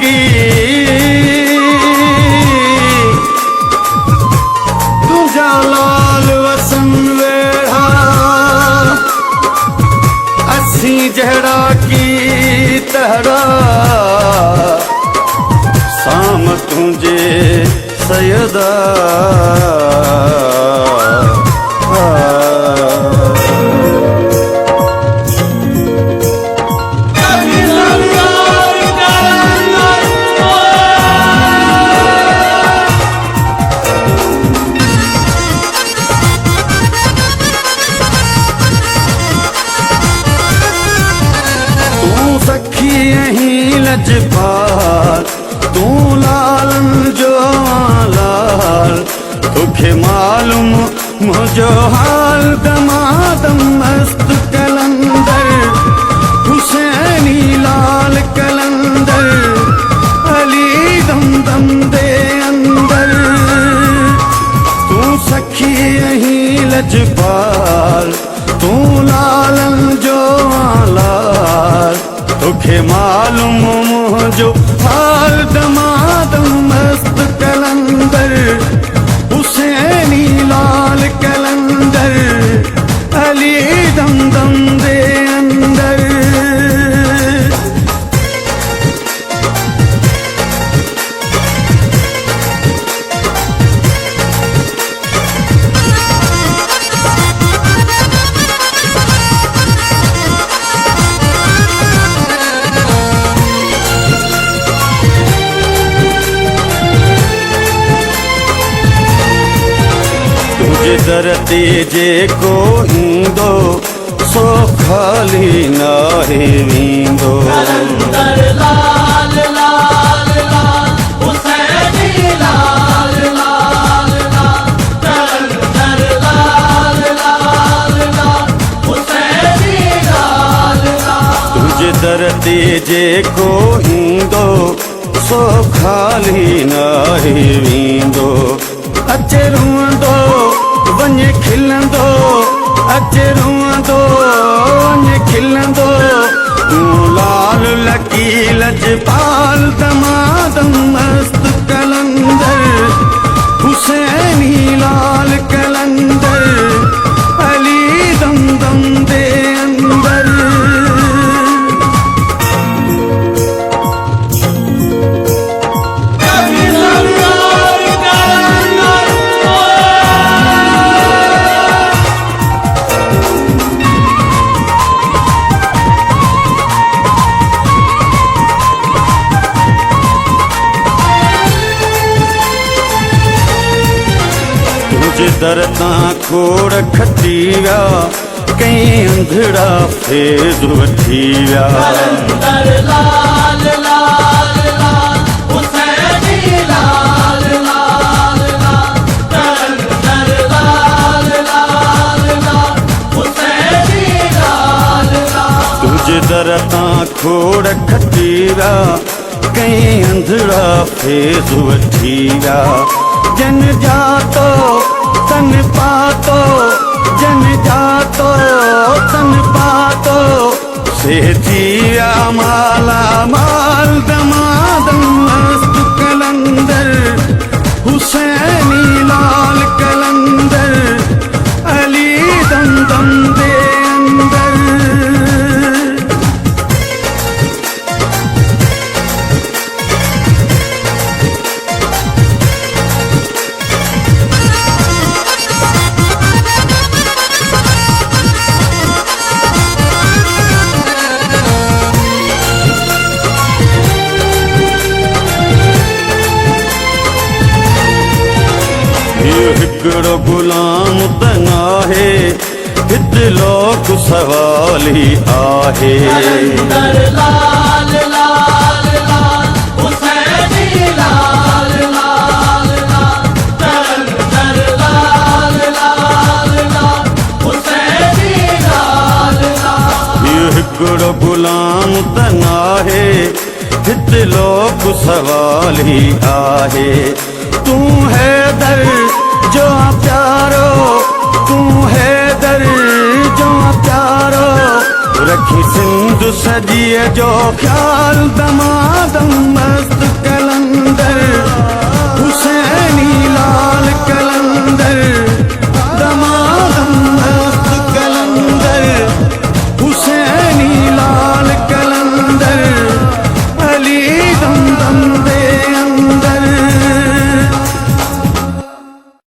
लगी तुझा लाल वसन वेड़ा असी जहड़ा की तहरा साम तुझे सयदा लजपाल तू लालन जो लाल तुखे मालूम मुझो हाल दमादम मस्त कलंदर हुसैनी लाल कलंदर अली दम दम दे अंदर तू सखी यही लजपाल तू लालन जो लाल तुखे मालूम मुझो हाल दमादम मस्त कलंदर हुसैनी लाल कलंदर अली दम दम दे अंदर दरती जे को ईंदो सो खाली नाहे वींदो कलंदर लाल लाल लाल हुसैनी लाल लाल लाल कलंदर लाल लाल लाल हुसैनी लाल लाल तुझे दरती जे को ईंदो सो खाली नाहे वींदो अचे रुंदो वञे खिलंदो अचे रुंदो वञे खिलंदो तूं लाल लकी लजपाल दमादम मस्त कलंदर हुसैनी लाल कलंदर अली दम दम दे अंदर दरता खोड़ खटी विया कई अंधड़ा फेज़ वठी विया कलंदर लाल लाल लाल हुसैनी लाल लाल लाल कलंदर लाल लाल लाल हुसैनी लाल लाल तुझे दरता खोड़ खटी विया कई अंधड़ा फेज़ वठी विया जन जातो तन पातो जन जातो तन पातो से जिया माला माल दमादम मस्त कलंदर हुसैनी लाल कलंदर अली दम दम दे अंदर हिकड़ो गुलाम तनाहे हित लोक सवाली आहे कलंदर लाल लाल लाल हुसैनी लाल लाल लाल कलंदर लाल लाल लाल हुसैनी लाल लाल हिकड़ो गुलाम तनाहे हित लोक सवाली आहे तू हैदर जो प्यारो तू हैदर जो प्यारो अखी सिंधु सजिए जो ख्याल दमादम मस्त कलंदर